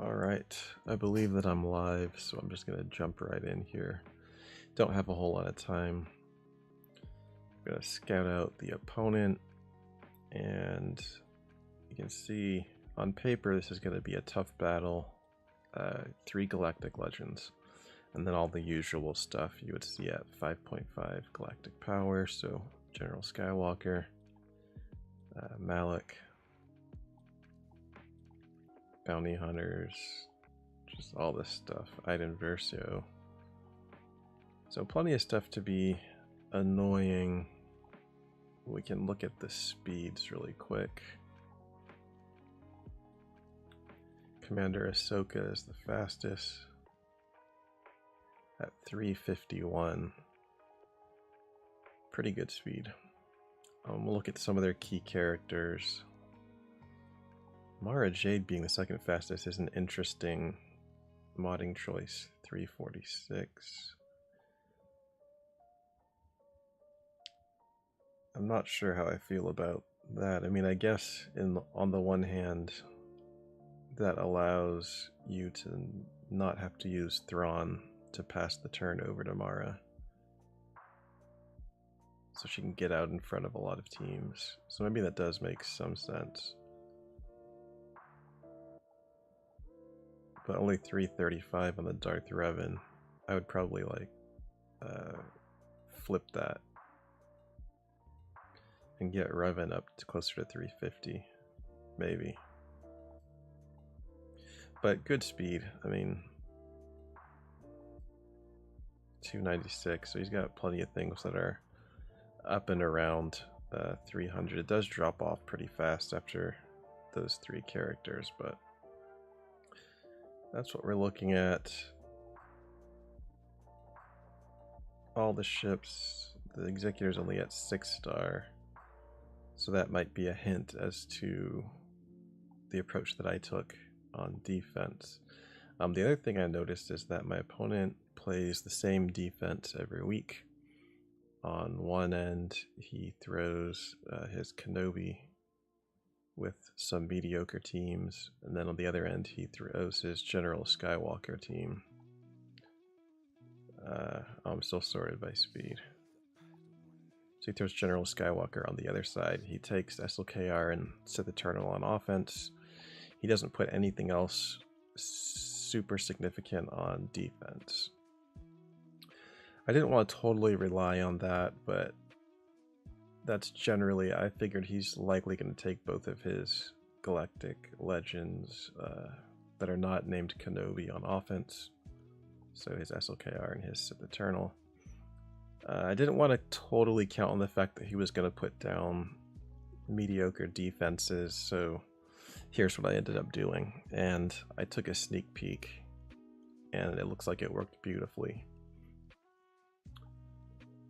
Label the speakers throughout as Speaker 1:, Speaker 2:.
Speaker 1: Alright, I believe that I'm live, so I'm just going to jump right in here. Don't have a whole lot of time. I'm going to scout out the opponent, and you can see on paper this is going to be a tough battle. 3 Galactic Legends, and then all the usual stuff you would see at 5.5 Galactic Power, so General Skywalker, Malik, Bounty Hunters, just all this stuff, Iden Versio. So plenty of stuff to be annoying. We can look at the speeds really quick. Commander Ahsoka is the fastest at 351. Pretty good speed. We'll look at some of their key characters. Mara Jade being the second fastest is an interesting modding choice. 346. I'm not sure how I feel about that. I mean, I guess on the one hand, that allows you to not have to use Thrawn to pass the turn over to Mara, so she can get out in front of a lot of teams. So maybe that does make some sense. But only 335 on the Darth Revan. I would probably like flip that and get Revan up to closer to 350, maybe. But good speed. I mean, 296. So he's got plenty of things that are up and around 300. It does drop off pretty fast after those 3 characters, but that's what we're looking at. All the ships, the Executor's only at 6-star, so that might be a hint as to the approach that I took on defense. The other thing I noticed is that my opponent plays the same defense every week. On one end, he throws his Kenobi with some mediocre teams, and then on the other end, he throws his General Skywalker team. I'm still sorted by speed. So he throws General Skywalker on the other side. He takes SLKR and Sith Eternal on offense. He doesn't put anything else super significant on defense. I didn't want to totally rely on that, but that's generally, I figured he's likely going to take both of his Galactic Legends that are not named Kenobi on offense. So his SLKR and his Sith Eternal. I didn't want to totally count on the fact that he was going to put down mediocre defenses, so here's what I ended up doing. And I took a sneak peek, and it looks like it worked beautifully.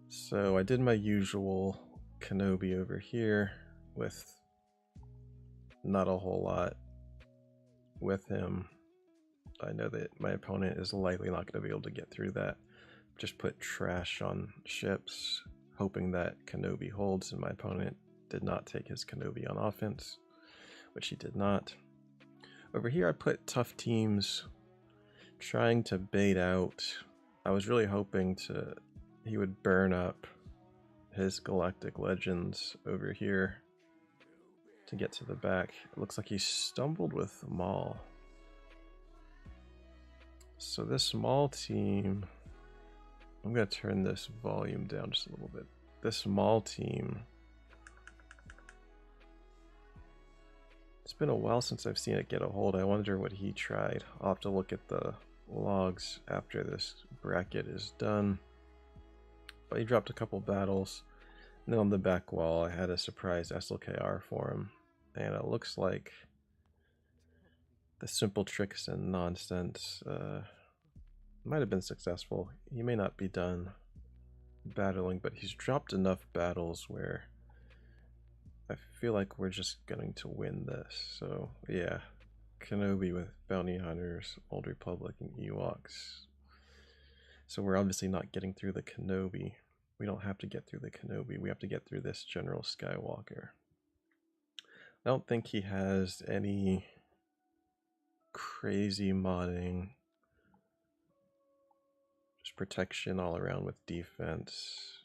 Speaker 1: So I did my usual Kenobi over here with not a whole lot with him. I know that my opponent is likely not going to be able to get through that. Just put trash on ships, hoping that Kenobi holds, and my opponent did not take his Kenobi on offense, which he did not. Over here I put tough teams, trying to bait out. I was really hoping he would burn up his Galactic Legends over here to get to the back. It looks like he stumbled with Maul. So this small team, I'm going to turn this volume down just a little bit. This small team, it's been a while since I've seen it get a hold. I wonder what he tried. I'll have to look at the logs after this bracket is done. But he dropped a couple battles. And then on the back wall, I had a surprise SLKR for him. And it looks like the simple tricks and nonsense might have been successful. He may not be done battling, but he's dropped enough battles where I feel like we're just going to win this. So yeah, Kenobi with Bounty Hunters, Old Republic, and Ewoks. So we're obviously not getting through the Kenobi. We don't have to get through the Kenobi. We have to get through this General Skywalker. I don't think he has any crazy modding. Just protection all around with defense.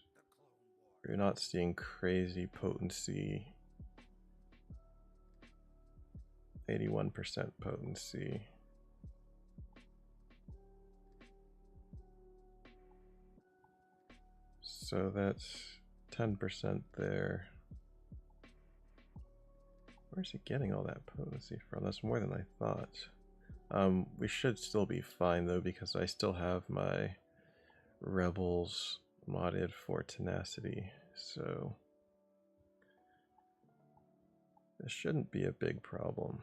Speaker 1: You're not seeing crazy potency. 81% potency. So that's 10% there. Where's he getting all that potency from? That's more than I thought. We should still be fine though, because I still have my rebels modded for tenacity, so this shouldn't be a big problem.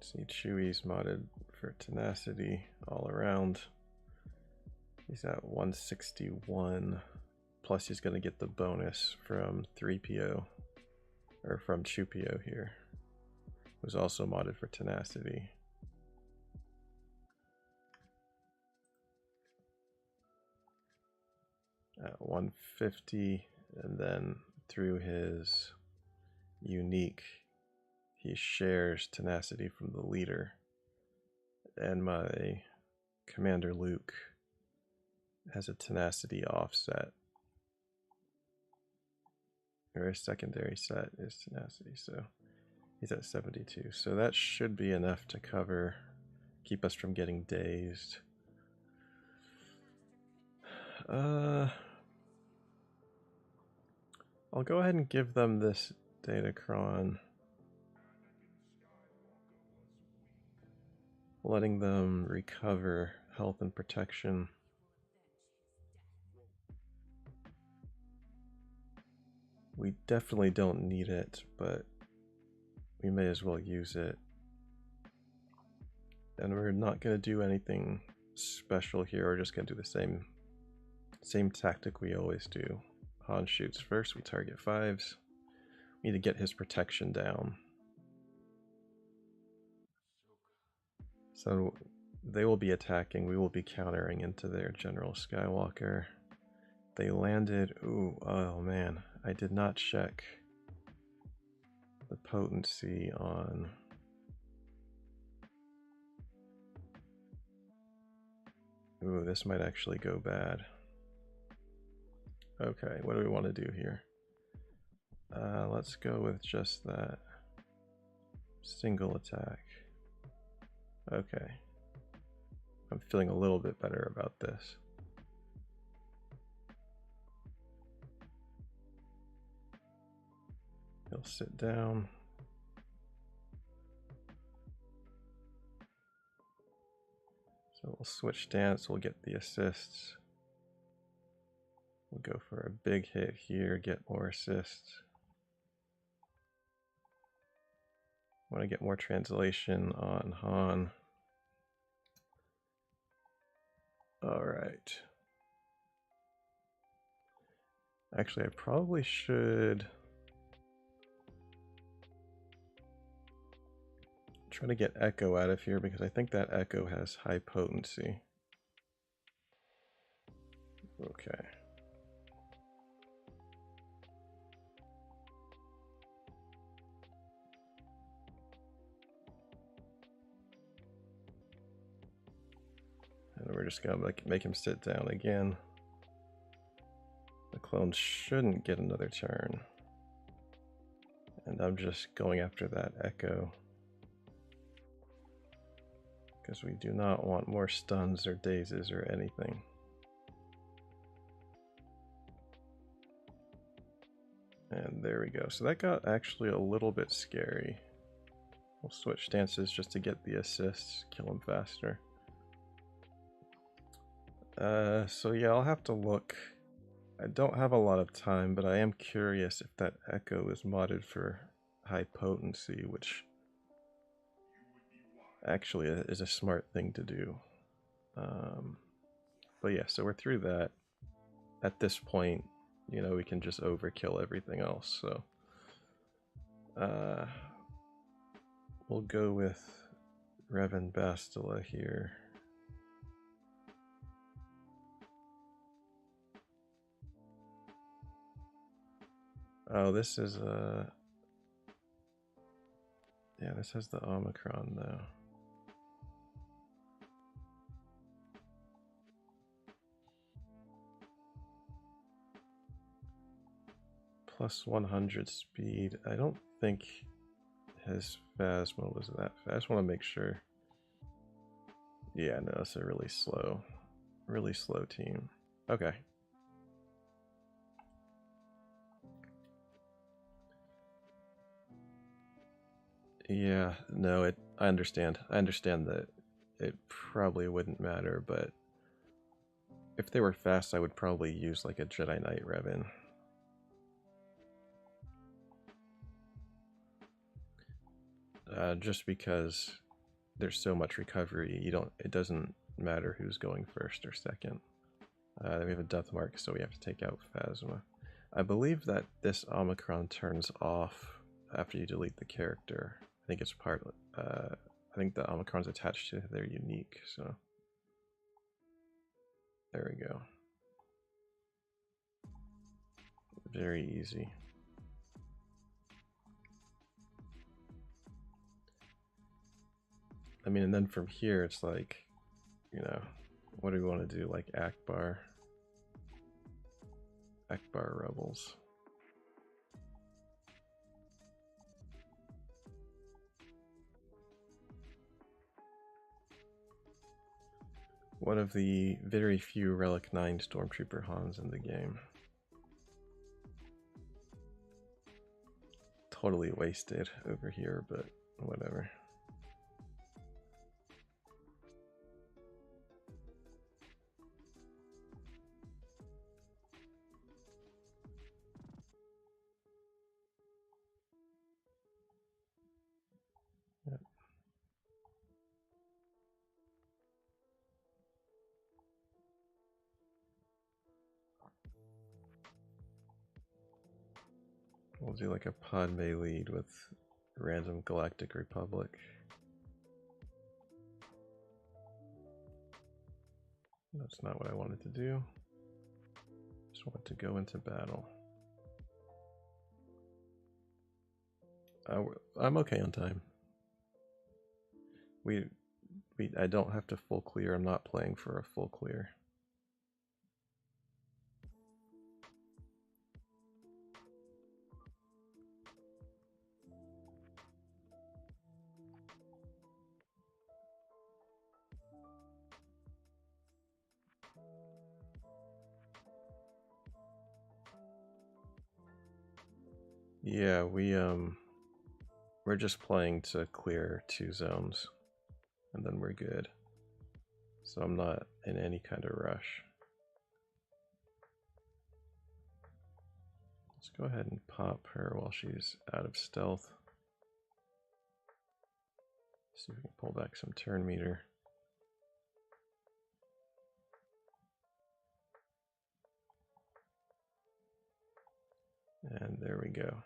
Speaker 1: See, Chewie's modded for tenacity all around. He's at 161, plus he's going to get the bonus from 3PO, or from Chewpio here, who's also modded for tenacity. At 150, and then through his unique, he shares tenacity from the leader. And my Commander Luke has a tenacity offset, or a secondary set is tenacity, so he's at 72. So that should be enough to cover, keep us from getting dazed. I'll go ahead and give them this Datacron, letting them recover health and protection. We definitely don't need it, but we may as well use it. And we're not going to do anything special here. We're just going to do the same tactic we always do. Han shoots first, we target 5s. We need to get his protection down. So they will be attacking, we will be countering into their General Skywalker. They landed, ooh, oh man, I did not check the potency on... Ooh, this might actually go bad. Okay, what do we want to do here? Let's go with just that single attack. Okay. I'm feeling a little bit better about this. He'll sit down. So we'll switch stance, we'll get the assists. We'll go for a big hit here, get more assists. Want to get more translation on Han. Alright. Actually, I probably should try to get Echo out of here, because I think that Echo has high potency. Okay. And we're just gonna make him sit down again. The clone shouldn't get another turn. And I'm just going after that Echo, because we do not want more stuns or dazes or anything. And there we go. So that got actually a little bit scary. We'll switch stances just to get the assists, kill him faster. So yeah, I'll have to look. I don't have a lot of time, but I am curious if that Echo is modded for high potency, which actually is a smart thing to do. But yeah, so we're through that. At this point, you know, we can just overkill everything else, so we'll go with Revan Bastila here. Oh, this is a Yeah, this has the Omicron though. Plus 100 speed. I don't think his Phasma was that fast. I just want to make sure. Yeah, no, it's a really slow team. Okay. Yeah, no, I understand. I understand that it probably wouldn't matter, but if they were fast, I would probably use like a Jedi Knight Revan. Just because there's so much recovery, it doesn't matter who's going first or second. We have a death mark, so we have to take out Phasma. I believe that this Omicron turns off after you delete the character. I think it's part. I think the Omicron's attached to their unique. So there we go. Very easy. I mean, and then from here, it's like, you know, what do we want to do? Like Akbar Rebels. One of the very few Relic 9 Stormtrooper Hans in the game. Totally wasted over here, but whatever. Yep. We'll do like a Padme lead with random Galactic Republic. That's not what I wanted to do. Just wanted to go into battle. I'm okay on time. I don't have to full clear. I'm not playing for a full clear. Yeah, we're just playing to clear 2 zones, and then we're good. So I'm not in any kind of rush. Let's go ahead and pop her while she's out of stealth. See if we can pull back some turn meter. And there we go.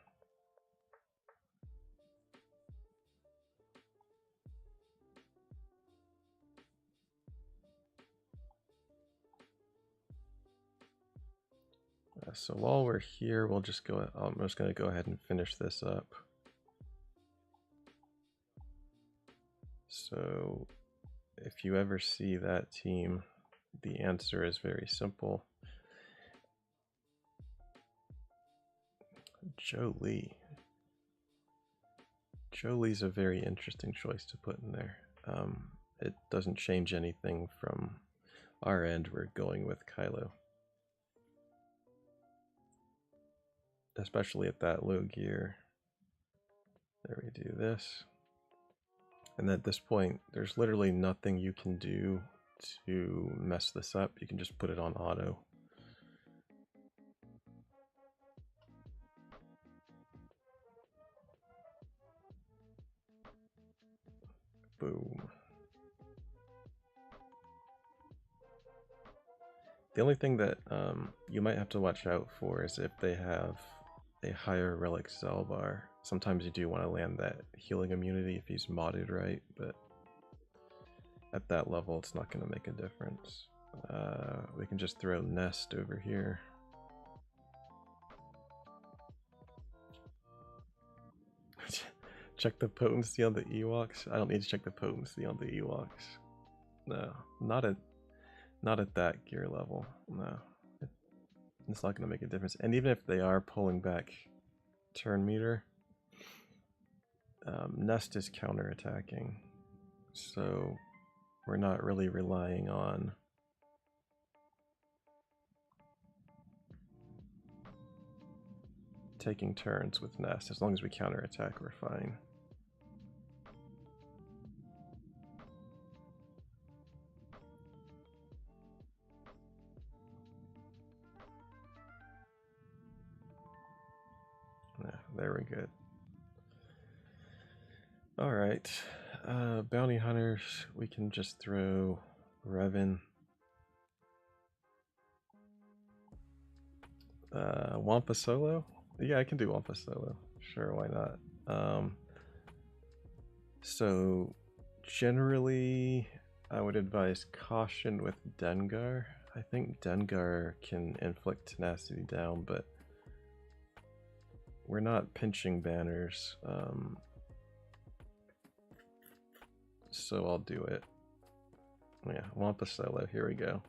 Speaker 1: So while we're here, I'm just going to go ahead and finish this up. So if you ever see that team, the answer is very simple. Jolie. Jolie's a very interesting choice to put in there. It doesn't change anything from our end. We're going with Kylo. Especially at that low gear. There we do this. And at this point, there's literally nothing you can do to mess this up. You can just put it on auto. Boom. The only thing that you might have to watch out for is if they have a higher relic cell bar. Sometimes you do want to land that healing immunity if he's modded right, but at that level it's not going to make a difference. We can just throw Nest over here. Check the potency on the Ewoks. I don't need to check the potency on the Ewoks. No, not at that gear level. No, it's not going to make a difference. And even if they are pulling back turn meter, Nest is counterattacking, so we're not really relying on taking turns with Nest. As long as we counterattack, we're fine. Yeah, there we go. Alright, bounty hunters, we can just throw Revan. Wampa solo? Yeah, I can do Wampa solo. Sure, why not? So, generally, I would advise caution with Dengar. I think Dengar can inflict tenacity down, but we're not pinching banners. So I'll do it. Yeah, Wampa solo, here we go.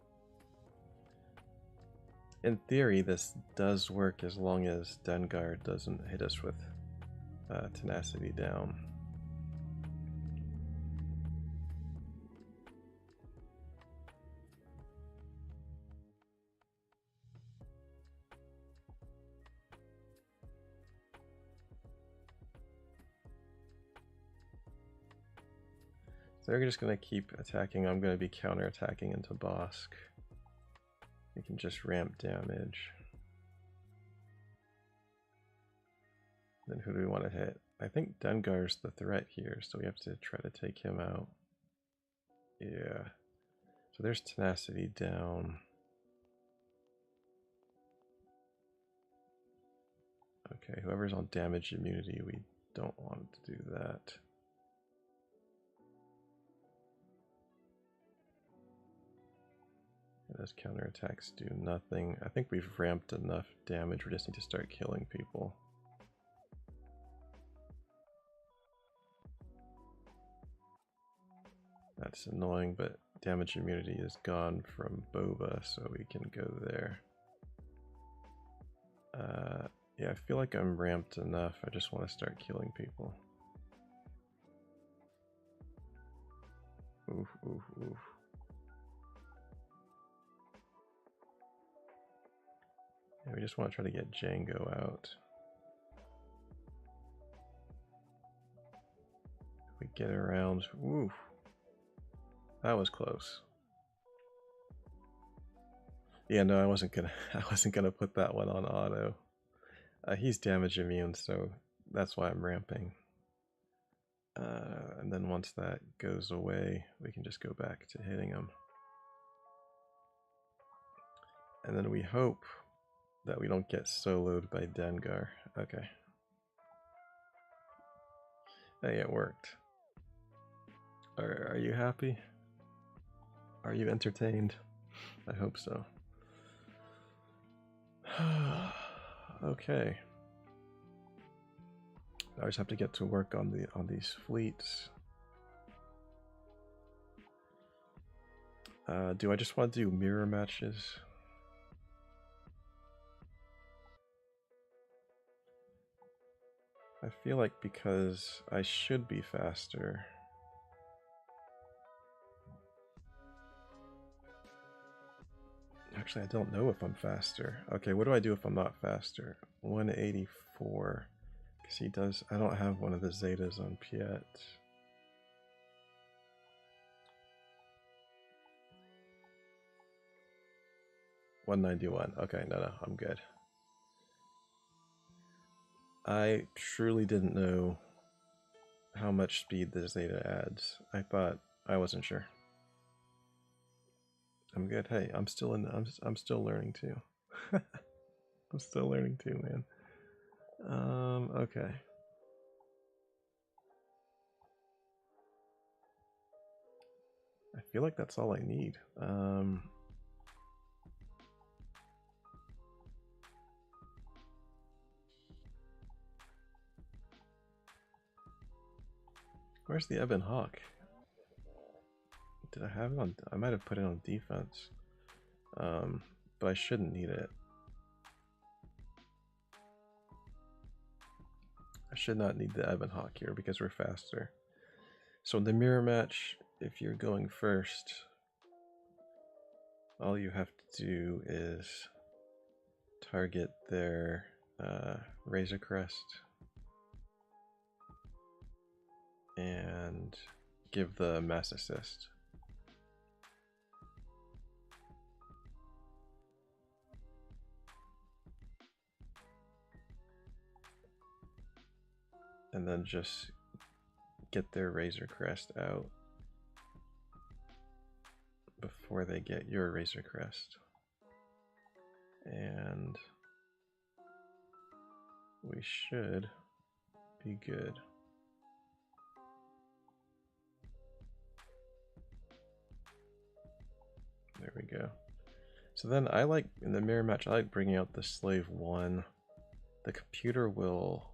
Speaker 1: In theory, this does work as long as Dengar doesn't hit us with tenacity down. So they're just going to keep attacking. I'm going to be counter-attacking into Bosk. We can just ramp damage. Then who do we want to hit? I think Dengar's the threat here, so we have to try to take him out. Yeah. So there's tenacity down. Okay, whoever's on damage immunity, we don't want to do that. Those counterattacks do nothing. I think we've ramped enough damage. We just need to start killing people. That's annoying, but damage immunity is gone from Boba, so we can go there. Yeah, I feel like I'm ramped enough. I just want to start killing people. Oof, oof, oof. Yeah, we just want to try to get Django out. If we get around, oof. That was close. Yeah, no, I wasn't gonna put that one on auto. He's damage immune, so that's why I'm ramping. And then once that goes away, we can just go back to hitting him. And then we hope that we don't get soloed by Dengar. Okay. Hey, it worked. Are you happy? Are you entertained? I hope so. Okay. I just have to get to work on these fleets. Do I just want to do mirror matches? I feel like because I should be faster. Actually, I don't know if I'm faster. Okay, what do I do if I'm not faster? 184. Because he does... I don't have one of the Zetas on Piet. $191. Okay, no, I'm good. I truly didn't know how much speed the Zeta adds. I thought... I wasn't sure. I'm good. Hey, I'm still learning too. I'm still learning too, man. Okay. I feel like that's all I need. Where's the Ebon Hawk? Did I have it on? I might have put it on defense. But I shouldn't need it. I should not need the Ebon Hawk here because we're faster. So in the mirror match, if you're going first, all you have to do is target their Razor Crest and give the mass assist. And then just get their Razor Crest out before they get your Razor Crest. And we should be good. There we go. So then I like, in the mirror match, I like bringing out the Slave 1. The computer will,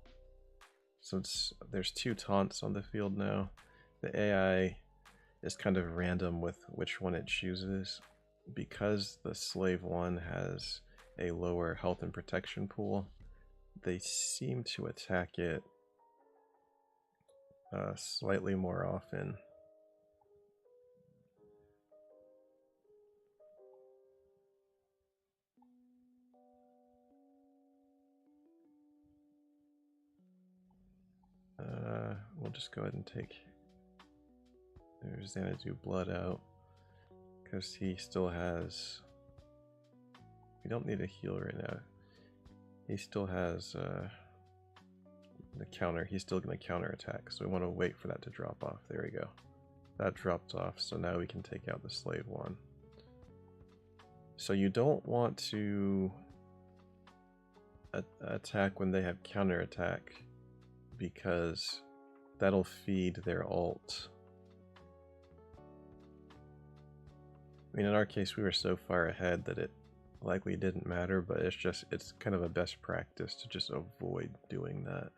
Speaker 1: since there's 2 taunts on the field now, the AI is kind of random with which one it chooses. Because the Slave 1 has a lower health and protection pool, they seem to attack it slightly more often. We'll just go ahead and take Xanadu Blood out because he still has. We don't need a heal right now. He still has the counter. He's still going to counter attack, so we want to wait for that to drop off. There we go. That dropped off, so now we can take out the Slave 1. So you don't want to attack when they have counter attack, because that'll feed their ult. I mean, in our case, we were so far ahead that it likely didn't matter, but it's kind of a best practice to just avoid doing that.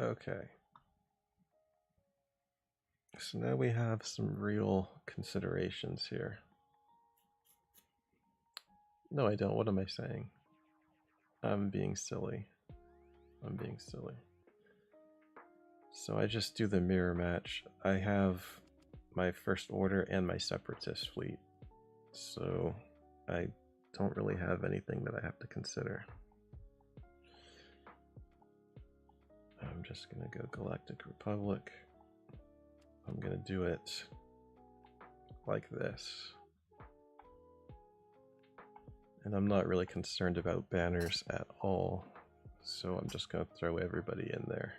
Speaker 1: Okay. So now we have some real considerations here. No, I don't. What am I saying? I'm being silly. I'm being silly. So I just do the mirror match. I have my First Order and my Separatist fleet. So I don't really have anything that I have to consider. I'm just going to go Galactic Republic. I'm going to do it like this. And I'm not really concerned about banners at all. So I'm just going to throw everybody in there.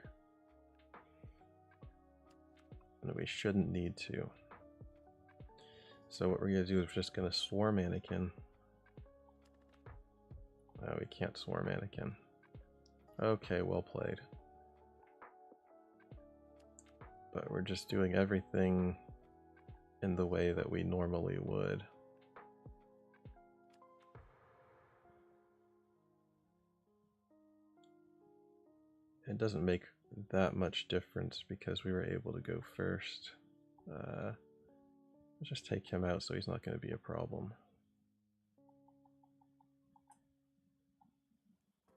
Speaker 1: And we shouldn't need to. So what we're going to do is we're just going to swarm Anakin. No, we can't swarm Anakin. Okay, well played. But we're just doing everything in the way that we normally would. It doesn't make that much difference because we were able to go first. Let's just take him out so he's not going to be a problem.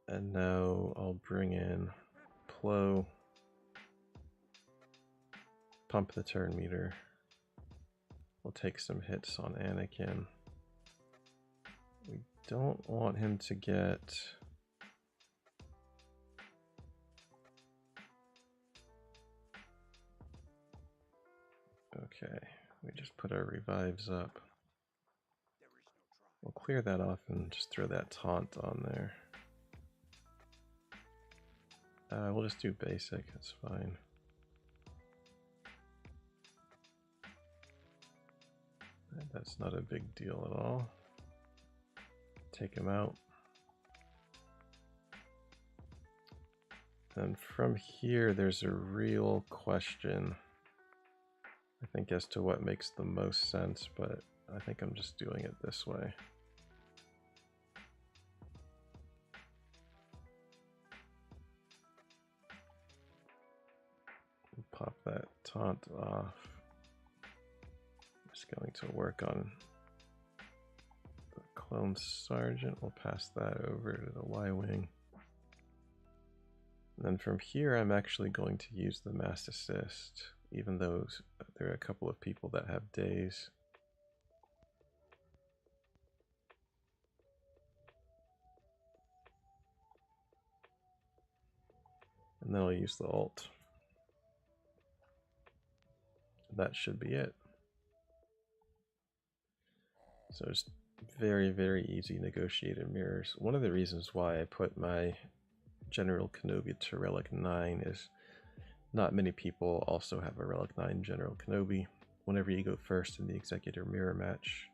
Speaker 1: And now I'll bring in Plo. Pump the turn meter. We'll take some hits on Anakin. We don't want him to get... Okay, we just put our revives up. We'll clear that off and just throw that taunt on there. We'll just do basic, it's fine. That's not a big deal at all. Take him out. And from here, there's a real question, I think, as to what makes the most sense, but I think I'm just doing it this way. Pop that taunt off. Just going to work on the clone sergeant. We'll pass that over to the Y-wing. And then from here, I'm actually going to use the mass assist, even though there are a couple of people that have days. And then I'll use the ult. That should be it. So it's very, very easy negotiated mirrors. One of the reasons why I put my General Kenobi to Relic 9 is not many people also have a Relic 9 General Kenobi. Whenever you go first in the Executor Mirror match,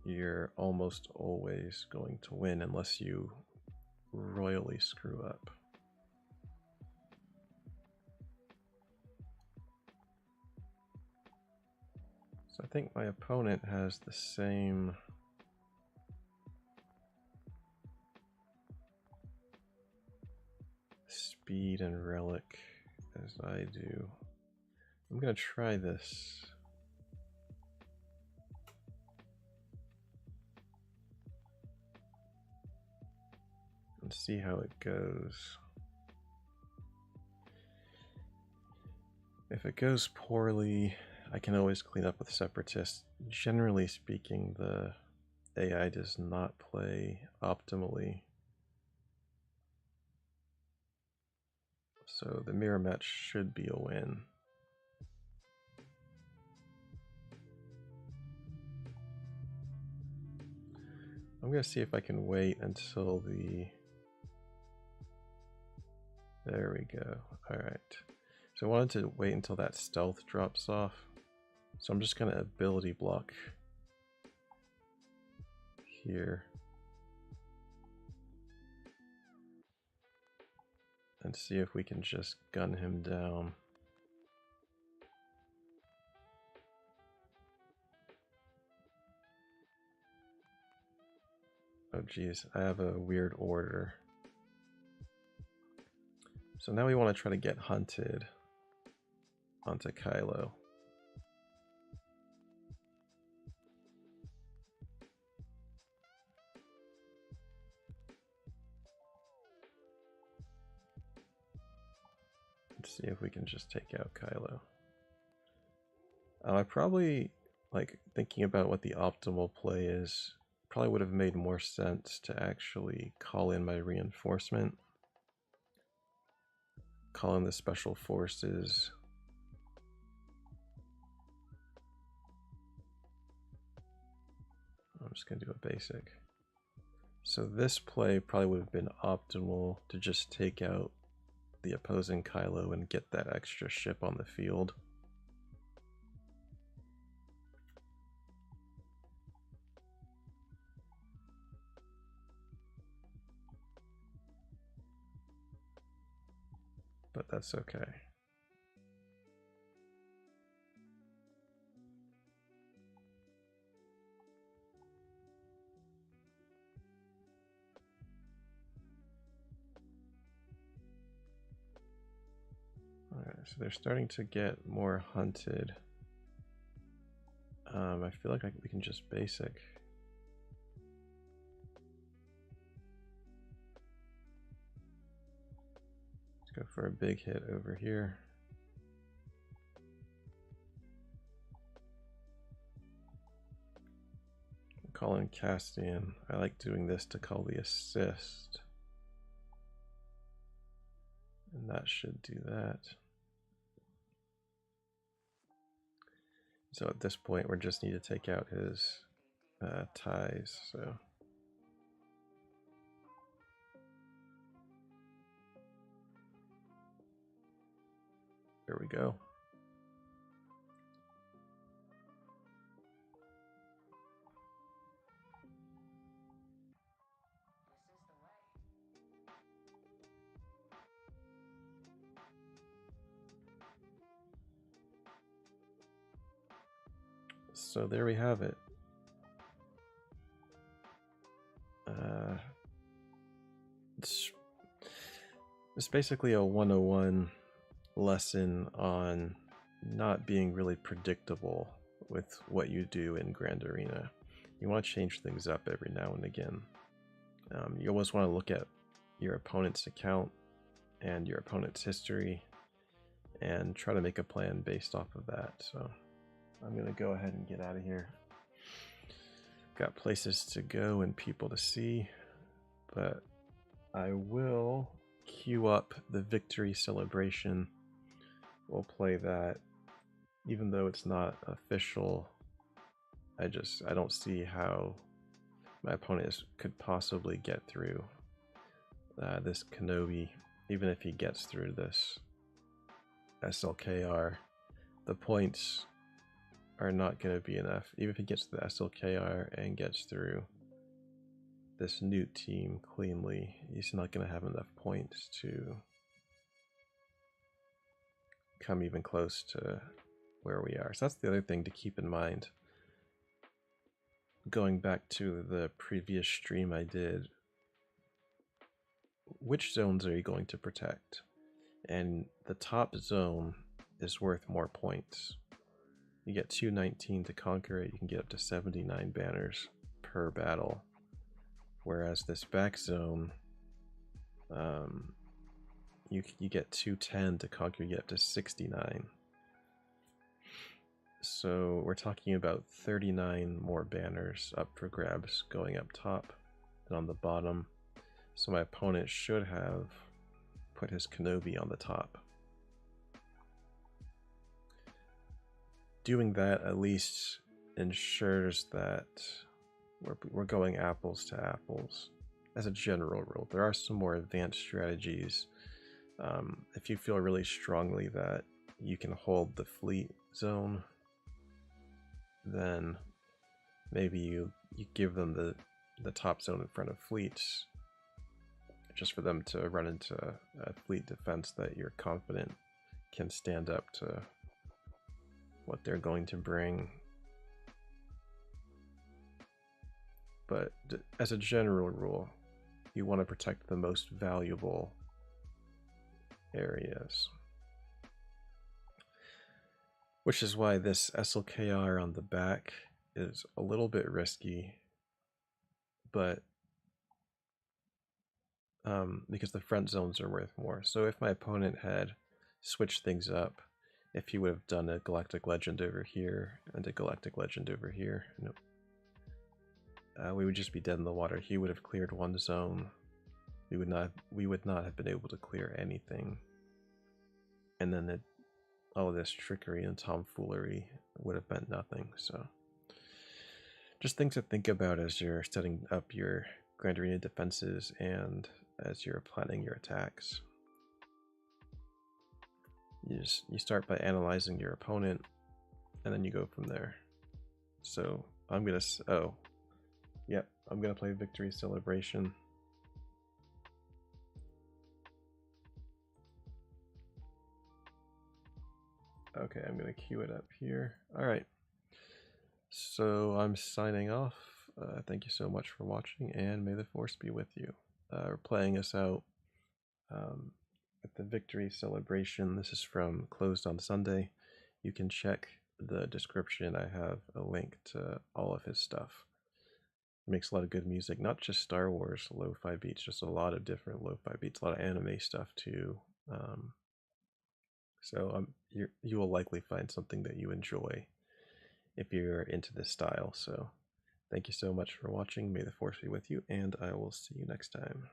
Speaker 1: you're almost always going to win unless you royally screw up. So I think my opponent has the same speed and relic as I do. I'm gonna try this. And see how it goes. If it goes poorly, I can always clean up with Separatists. Generally speaking, the AI does not play optimally. So the mirror match should be a win. I'm going to see if I can wait until the... There we go. Alright. So I wanted to wait until that stealth drops off. So I'm just going to ability block here. And see if we can just gun him down. Oh geez, I have a weird order. So now we want to try to get hunted onto Kylo. Let's see if we can just take out Kylo. I probably, like, thinking about what the optimal play is, probably would have made more sense to actually call in my reinforcement. Call in the special forces. I'm just going to do a basic. So this play probably would have been optimal to just take out the opposing Kylo and get that extra ship on the field. But that's okay. Alright, so they're starting to get more hunted. I feel like we can just basic. Let's go for a big hit over here. Call in Castian. I like doing this to call the assist. And that should do that. So at this point, we just need to take out his ties. So There we go. So there we have it. It's basically a 101 lesson on not being really predictable with what you do in Grand Arena. You want to change things up every now and again. You always want to look at your opponent's account and your opponent's history and try to make a plan based off of that. So I'm going to go ahead and get out of here. Got places to go and people to see, but I will queue up the victory celebration. We'll play that, even though it's not official. I don't see how my opponent could possibly get through this Kenobi, even if he gets through this SLKR. The points are not going to be enough. Even if he gets the SLKR and gets through this Newt team cleanly, he's not going to have enough points to come even close to where we are. So that's the other thing to keep in mind. Going back to the previous stream I did, which zones are you going to protect? And the top zone is worth more points. You get 219 to conquer it. You can get up to 79 banners per battle. Whereas this back zone, you get 210 to conquer, you get up to 69. So we're talking about 39 more banners up for grabs going up top and on the bottom. So my opponent should have put his Kenobi on the top. Doing that at least ensures that we're going apples to apples as a general rule. There are some more advanced strategies. If you feel really strongly that you can hold the fleet zone, then maybe you give them the top zone in front of fleets, just for them to run into a fleet defense that you're confident can stand up to what they're going to bring. But as a general rule, you want to protect the most valuable areas. Which is why this SLKR on the back is a little bit risky, but because the front zones are worth more. So if my opponent had switched things up, if he would have done a Galactic Legend over here and a Galactic Legend over here, we would just be dead in the water. He would have cleared one zone. We would not have been able to clear anything. And then all this trickery and tomfoolery would have meant nothing. So just things to think about as you're setting up your Grand Arena defenses and as you're planning your attacks. You start by analyzing your opponent, and then you go from there. So I'm gonna play Victory Celebration. Okay, I'm gonna queue it up here. All right. So I'm signing off. Thank you so much for watching, and may the force be with you. We're playing us out at the Victory Celebration. This is from Closed on Sunday. You can check the description. I have a link to all of his stuff. He makes a lot of good music, not just Star Wars lo-fi beats, just a lot of different lo-fi beats, a lot of anime stuff too. So you will likely find something that you enjoy if you're into this style. So thank you so much for watching. May the force be with you, and I will see you next time.